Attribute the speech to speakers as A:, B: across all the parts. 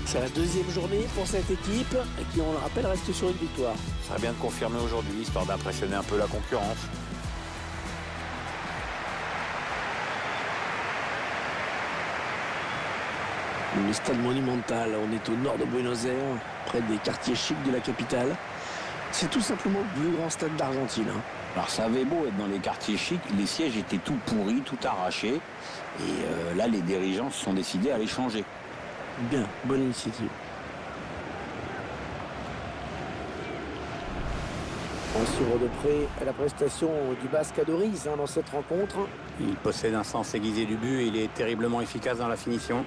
A: C'est la deuxième journée pour cette équipe qui, on le rappelle, reste sur une victoire.
B: Ça serait bien de confirmer aujourd'hui, histoire d'impressionner un peu la concurrence.
A: Le stade monumental, on est au nord de Buenos Aires, près des quartiers chics de la capitale. C'est tout simplement le plus grand stade d'Argentine.
B: Alors ça avait beau être dans les quartiers chics, les sièges étaient tout pourris, tout arrachés. Et là, les dirigeants se sont décidés à les changer.
A: Bien, bonne initiative. On suivre de près la prestation du Basque Adoriz dans cette rencontre.
B: Il possède un sens aiguisé du but et il est terriblement efficace dans la finition.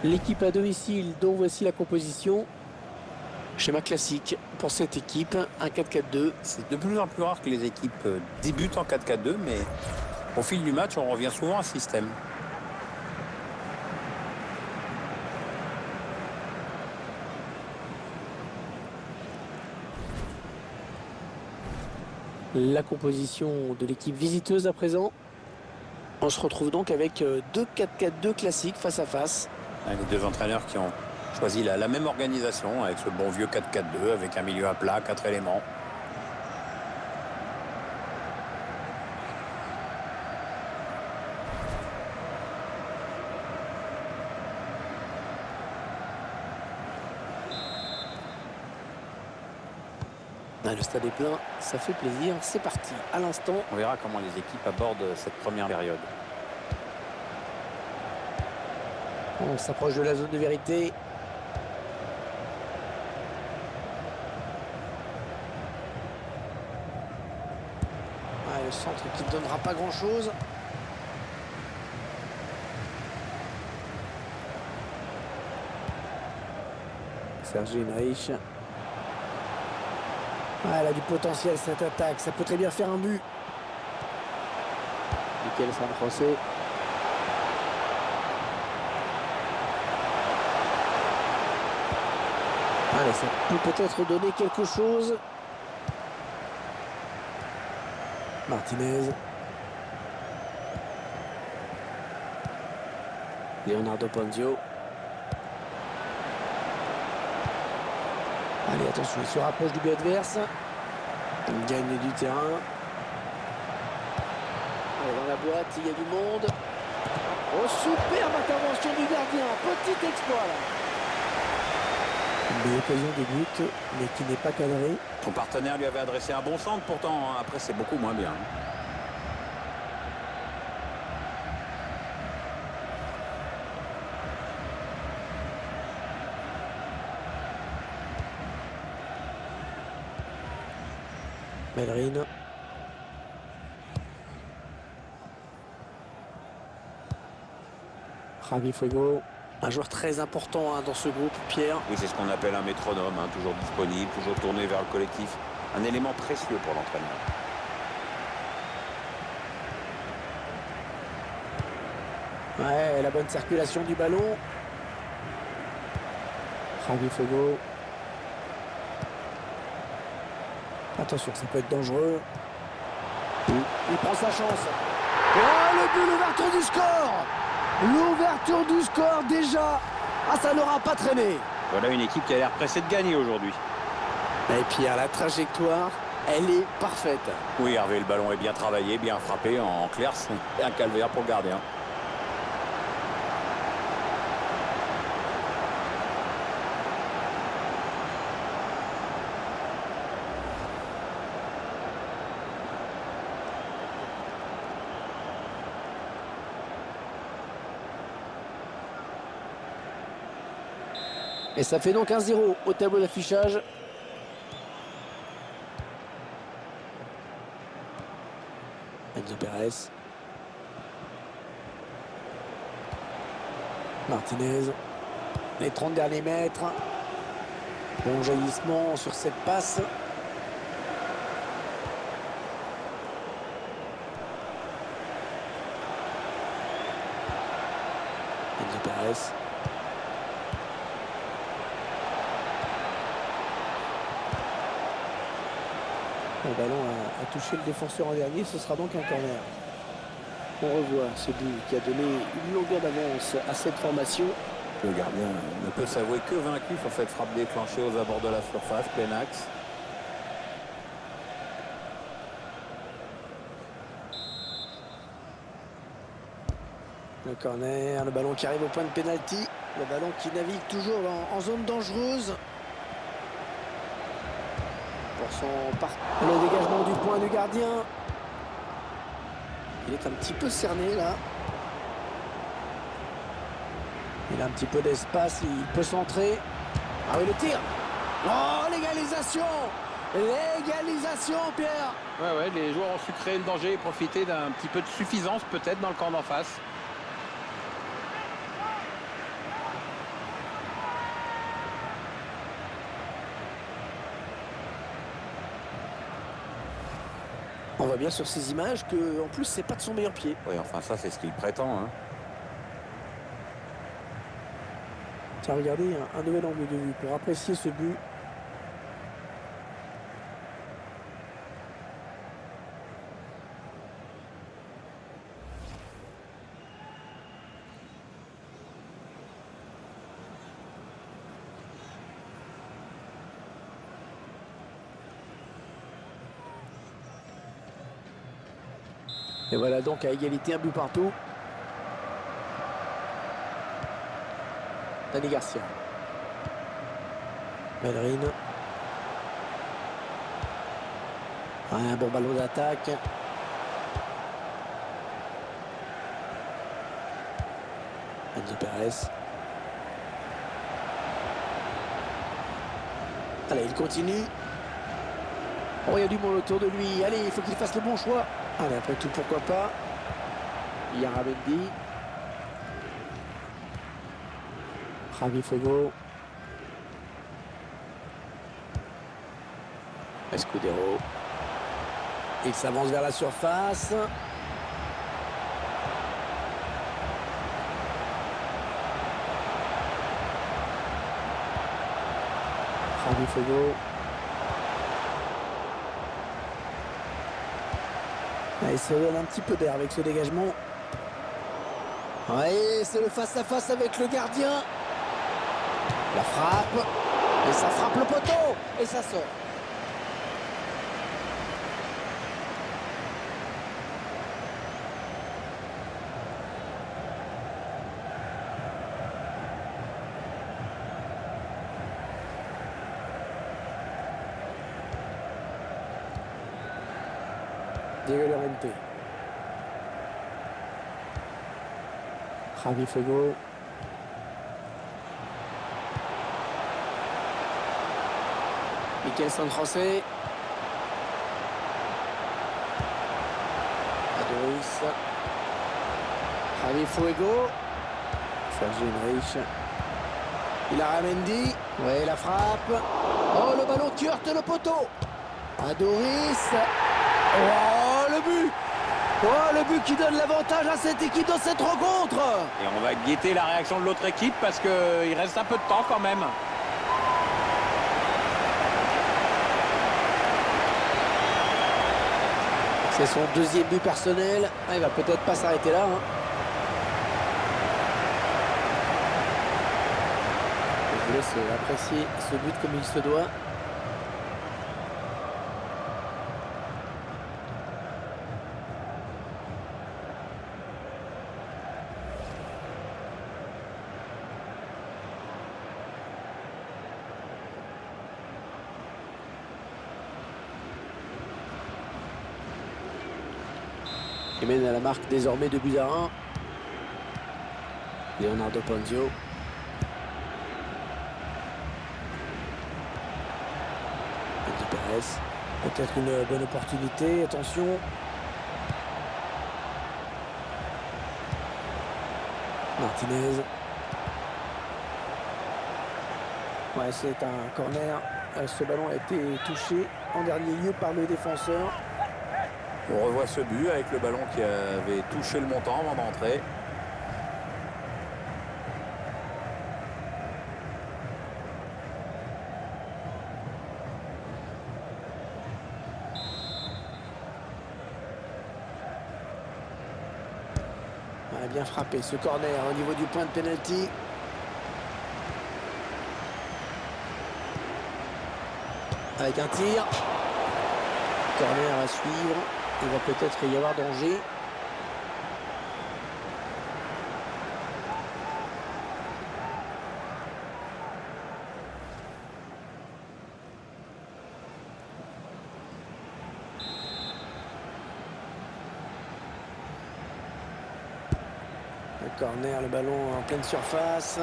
A: L'équipe à domicile, dont voici la composition. Schéma classique pour cette équipe, un 4-4-2.
B: C'est de plus en plus rare que les équipes débutent en 4-4-2, mais au fil du match, on revient souvent à ce système.
A: La composition de l'équipe visiteuse à présent. On se retrouve donc avec deux 4-4-2 classiques face à face.
B: Les deux entraîneurs qui ont choisi la même organisation, avec ce bon vieux 4-4-2, avec un milieu à plat, 4 éléments.
A: Le stade est plein, ça fait plaisir. C'est parti à l'instant.
B: On verra comment les équipes abordent cette première période.
A: On s'approche de la zone de vérité. Le centre qui ne donnera pas grand-chose. Sergi Enrich. Elle a du potentiel cette attaque. Ça peut très bien faire un but. Michael San José. Allez, ça peut peut-être donner quelque chose. Martinez. Leonardo Ponzio. Allez, attention, il se rapproche du but adverse. Il gagne du terrain. Allez, dans la boîte, il y a du monde. Oh, superbe intervention du gardien. Petit exploit, là. Une belle occasion de but, mais qui n'est pas cadré.
B: Son partenaire lui avait adressé un bon centre, pourtant, après, c'est beaucoup moins bien.
A: Bellerin. Javi Fuego. Un joueur très important dans ce groupe, Pierre.
B: Oui, c'est ce qu'on appelle un métronome, toujours disponible, toujours tourné vers le collectif. Un élément précieux pour l'entraîneur.
A: Ouais, la bonne circulation du ballon. Javi Fuego. Attention, ça peut être dangereux. Il prend sa chance. Oh, le but, l'ouverture du score. L'ouverture du score déjà. Ah, ça n'aura pas traîné.
B: Voilà une équipe qui a l'air pressée de gagner aujourd'hui.
A: Et Pierre, la trajectoire, elle est parfaite.
B: Oui, Hervé, le ballon est bien travaillé, bien frappé. En clair, c'est un calvaire pour le gardien.
A: Et ça fait donc 1-0 au tableau d'affichage. Enzo Pérez. Martinez. Les 30 derniers mètres. Bon jaillissement sur cette passe. Enzo Perez. Le ballon a touché le défenseur en dernier, ce sera donc un corner. On revoit ce but qui a donné une longueur d'avance à cette formation.
C: Le gardien ne peut s'avouer que vaincu sur cette frappe déclenchée aux abords de la surface, plein axe.
A: Le corner, le ballon qui arrive au point de pénalty. Le ballon qui navigue toujours en zone dangereuse. Pour son part. Le dégagement du point du gardien. Il est un petit peu cerné là. Il a un petit peu d'espace, il peut centrer. Ah oui, le tir. Oh, l'égalisation. L'égalisation, Pierre.
C: Ouais, les joueurs ont su créer le danger et profiter d'un petit peu de suffisance peut-être dans le camp d'en face.
A: On voit bien sur ces images que, en plus, c'est pas de son meilleur pied.
C: Oui, enfin ça c'est ce qu'il prétend. Hein.
A: Tiens, regardez, un nouvel angle de vue pour apprécier ce but. Et voilà donc à égalité, un but partout. Dani Garcia. Bellerin. Un bon ballon d'attaque. Enzo Perez. Allez, il continue. Oh, il y a du monde autour de lui. Allez, il faut qu'il fasse le bon choix. Allez, après tout, pourquoi pas. Yaramendi. Javi Fuego. Escudero. Il s'avance vers la surface. Javi Fuego. Il se donne un petit peu d'air avec ce dégagement. Oui, c'est le face-à-face avec le gardien. La frappe. Et ça frappe le poteau. Et ça sort. Diego Llorente. Javi Fuego. Miquel San José. Adoris. Javi Fuego. Sergio Enrich. Yaramendi. Oui, la frappe. Oh, le ballon qui heurte le poteau. Adoris. Oh, le but! Oh, le but qui donne l'avantage à cette équipe dans cette rencontre!
C: Et on va guetter la réaction de l'autre équipe parce qu'il reste un peu de temps quand même.
A: C'est son deuxième but personnel. Ah, il va peut-être pas s'arrêter là. Hein. Je vous laisse apprécier ce but comme il se doit. Qui mène à la marque désormais de buts à 1. Leonardo Ponzio. Enzo Perez. Peut-être une bonne opportunité. Attention. Martinez. Ouais, c'est un corner. Ce ballon a été touché en dernier lieu par le défenseur.
C: On revoit ce but avec le ballon qui avait touché le montant avant d'entrer.
A: Ouais, bien frappé ce corner au niveau du point de pénalty. Avec un tir. Corner à suivre. Il va peut-être y avoir danger. Le corner, le ballon en pleine surface.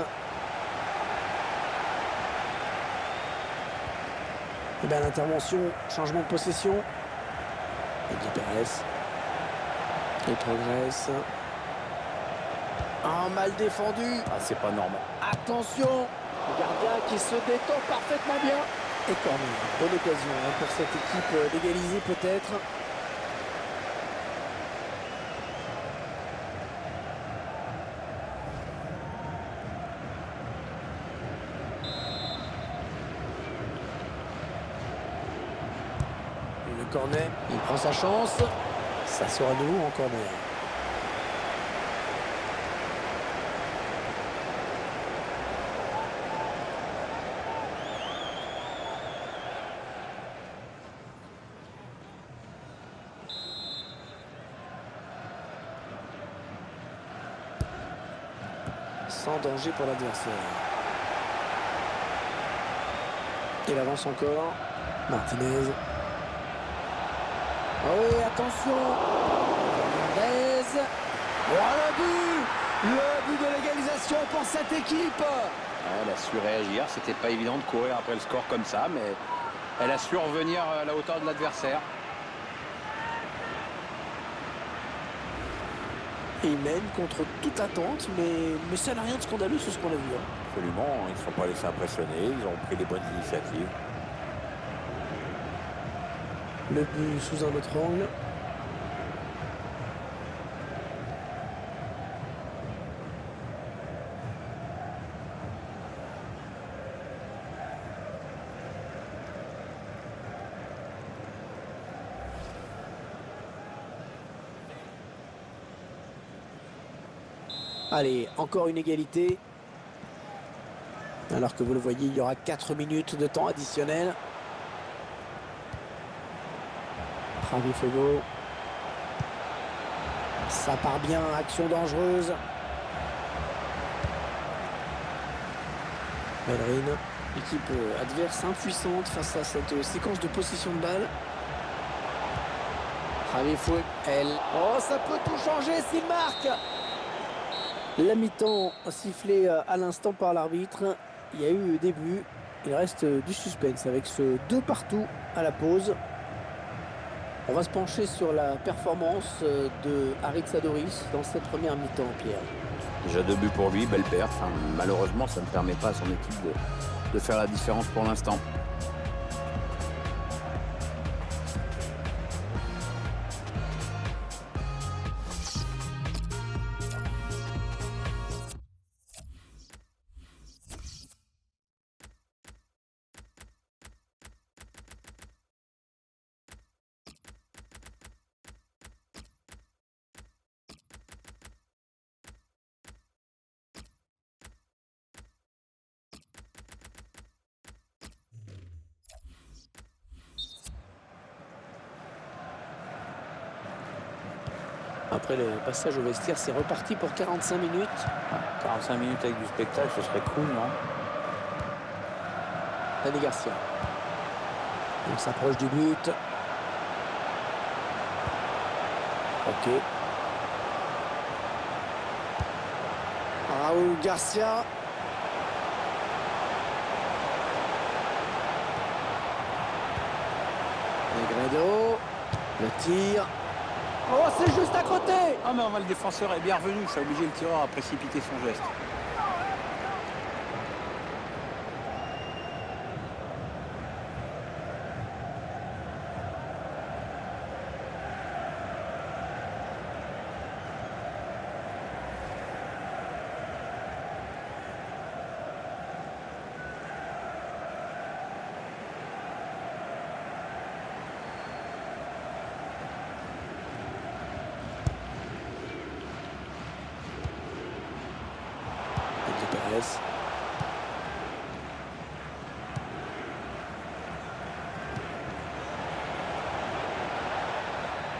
A: Et bien l'intervention, changement de possession. Eddie Perez. Il progresse. Ah, mal défendu.
C: Ah, c'est pas normal.
A: Attention. Le gardien qui se détend parfaitement bien. Et corner. Bonne occasion pour cette équipe d'égaliser peut-être. Le corner, il prend sa chance. Ça sera de nouveau en corner. Sans danger pour l'adversaire. Il avance encore. Martinez. Oh oui, attention. Fernandez. Oh, le but de l'égalisation pour cette équipe.
B: Elle a su réagir. C'était pas évident de courir après le score comme ça, mais elle a su revenir à la hauteur de l'adversaire.
A: Il mène contre toute attente, mais ça n'a rien de scandaleux sur ce qu'on a vu.
C: Absolument, ils ne se sont pas laissés impressionner, ils ont pris les bonnes initiatives.
A: Le but sous un autre angle. Allez, encore une égalité. Alors que vous le voyez, il y aura 4 minutes de temps additionnel. Javi Fuego. Ça part bien, action dangereuse. Bellerin, équipe adverse impuissante face à cette séquence de possession de balle. Javi Fuego, elle. Oh, ça peut tout changer s'il marque. La mi-temps sifflée à l'instant par l'arbitre. Il y a eu des buts. Il reste du suspense avec ce 2 partout à la pause. On va se pencher sur la performance de Harit Sadoris dans cette première mi-temps, Pierre.
B: Déjà 2 buts pour lui, belle perf. Hein. Malheureusement, ça ne permet pas à son équipe de faire la différence pour l'instant.
A: Après le passage au vestiaire, c'est reparti pour 45 minutes.
C: 45 minutes avec du spectacle, ce serait cool, non?
A: Dani Garcia. On s'approche du but. Ok. Raúl Garcia. Negredo. Le tir. Oh, c'est juste à côté.
B: Ah mais le défenseur est bien revenu, ça a obligé le tireur à précipiter son geste.
A: Perez.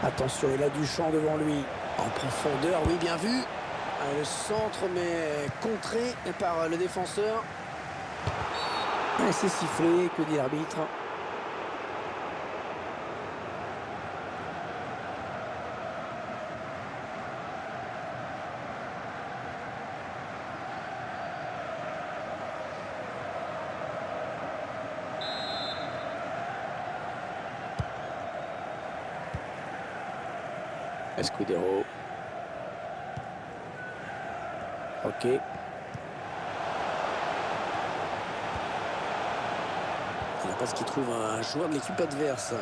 A: Attention, il a du champ devant lui. En profondeur, oui, bien vu. Le centre, mais contré par le défenseur. Et c'est sifflé, que dit l'arbitre? Escudero. Ok. Il n'a pas ce qu'il trouve un joueur de l'équipe adverse.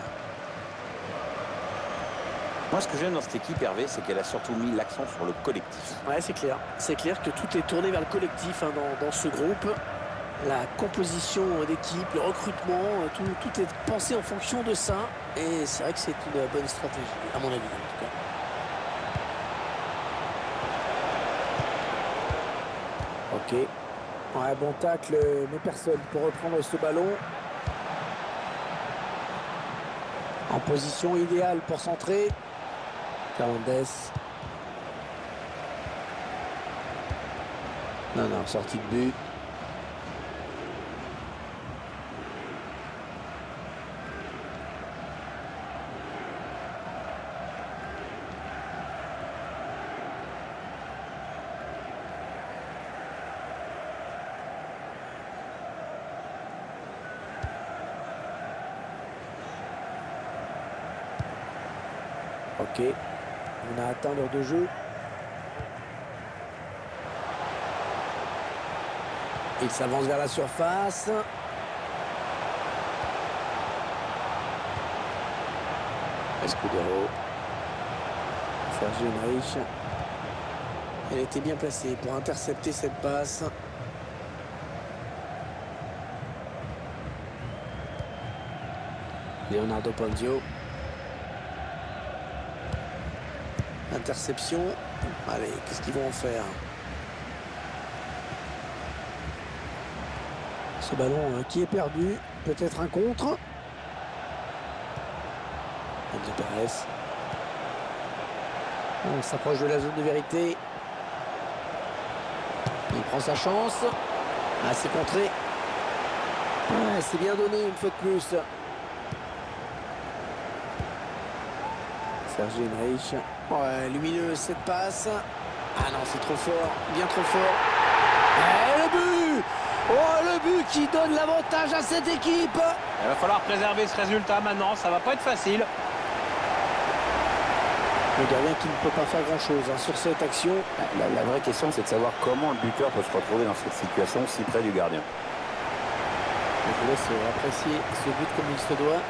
C: Moi, ce que j'aime dans cette équipe, Hervé, c'est qu'elle a surtout mis l'accent sur le collectif.
A: Ouais, c'est clair. C'est clair que tout est tourné vers le collectif hein, dans ce groupe. La composition d'équipe, le recrutement, tout est pensé en fonction de ça. Et c'est vrai que c'est une bonne stratégie, à mon avis en tout cas. Ok. Ouais, bon tacle, mais personne pour reprendre ce ballon. En position idéale pour centrer. Fernandez. Non, sortie de but. Ok, on a atteint l'heure de jeu. Il s'avance vers la surface. Escudero. Sergio Enrich. Elle était bien placée pour intercepter cette passe. Leonardo Ponzio. Interception. Allez, qu'est-ce qu'ils vont en faire? Ce ballon qui est perdu. Peut-être un contre. Enzo Perez. On s'approche de la zone de vérité. Il prend sa chance. Ah, c'est contré. Ouais, c'est bien donné une fois de plus. Sergio Enrich. Ouais, lumineux cette passe. Ah non, c'est trop fort. Bien trop fort. Et le but! Oh, le but qui donne l'avantage à cette équipe.
B: Il va falloir préserver ce résultat maintenant. Ça va pas être facile.
A: Le gardien qui ne peut pas faire grand-chose sur cette action.
C: La vraie question, c'est de savoir comment le buteur peut se retrouver dans cette situation si près du gardien.
A: Je vous laisse apprécier ce but comme il se doit.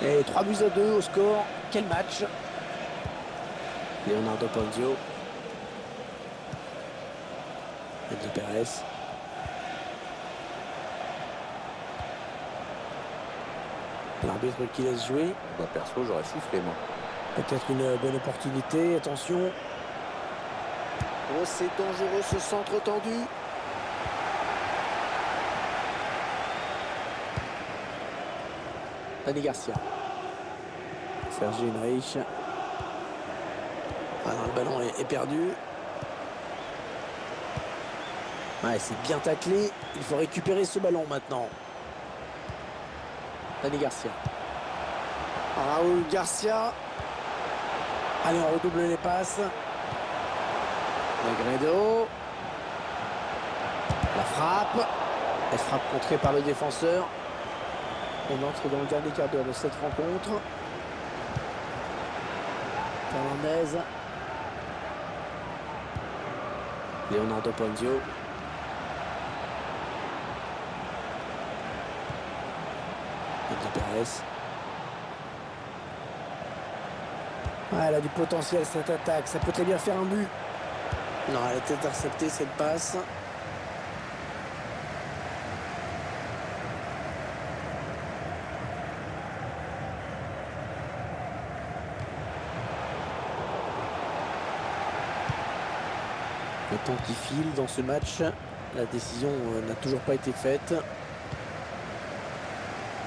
A: Et 3-2 au score. Quel match! Leonardo Ponzio. Enzo Perez. L'arbitre qui laisse jouer.
C: Moi, perso, j'aurais sifflé, moi.
A: Peut-être une bonne opportunité. Attention. Oh, c'est dangereux ce centre tendu. Dani Garcia. Sergio Enrich. Ah non, le ballon est perdu. Ouais, c'est bien taclé. Il faut récupérer ce ballon maintenant. Dani Garcia. Raúl Garcia. Allez, on redouble les passes. Negredo. La frappe. Elle frappe contrée par le défenseur. On entre dans le dernier quart d'heure de cette rencontre. Fernandez. Leonardo Ponzio. Enzo Perez. Ah, elle a du potentiel cette attaque, ça peut très bien faire un but. Non, elle est interceptée cette passe. Le temps qui file dans ce match, la décision n'a toujours pas été faite.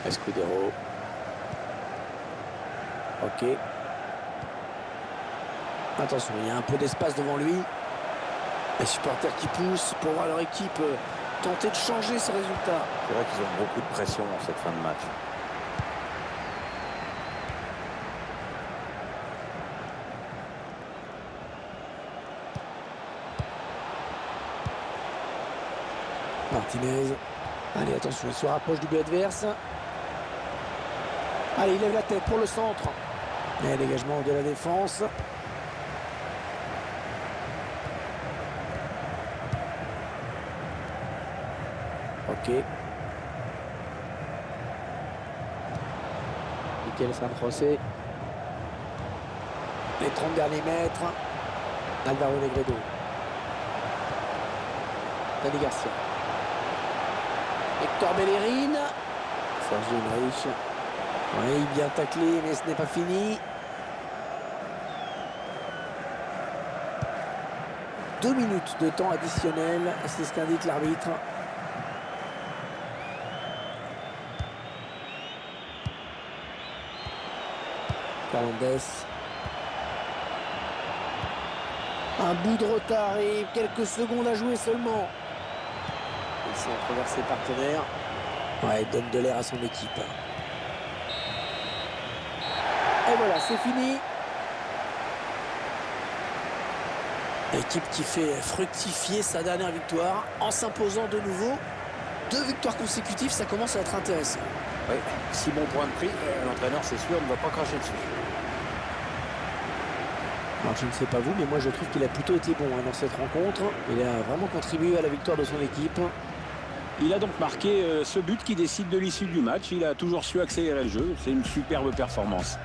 A: Escudero. Ok. Attention, il y a un peu d'espace devant lui. Les supporters qui poussent pour voir leur équipe tenter de changer ce résultat.
C: C'est vrai qu'ils ont beaucoup de pression dans cette fin de match.
A: Martinez. Allez, attention, il se rapproche du but adverse. Allez, il lève la tête pour le centre. Et dégagement de la défense. Ok. Mikel San José. Les 30 derniers mètres. Alvaro Negredo. Dani Garcia. Hector Bellerin. Sergio Enrich. Oui, bien taclé, mais ce n'est pas fini. 2 minutes de temps additionnel, c'est ce qu'indique l'arbitre. Fernandez. Un bout de retard et quelques secondes à jouer seulement. Il s'est envers ses partenaires. Ouais, il donne de l'air à son équipe. Et voilà, c'est fini. L'équipe qui fait fructifier sa dernière victoire en s'imposant de nouveau. 2 victoires consécutives, ça commence à être intéressant.
C: Oui, 6 bons points de prix, l'entraîneur, c'est sûr, ne va pas cracher dessus.
A: Alors, je ne sais pas vous, mais moi je trouve qu'il a plutôt été bon dans cette rencontre. Il a vraiment contribué à la victoire de son équipe.
B: Il a donc marqué ce but qui décide de l'issue du match. Il a toujours su accélérer le jeu. C'est une superbe performance.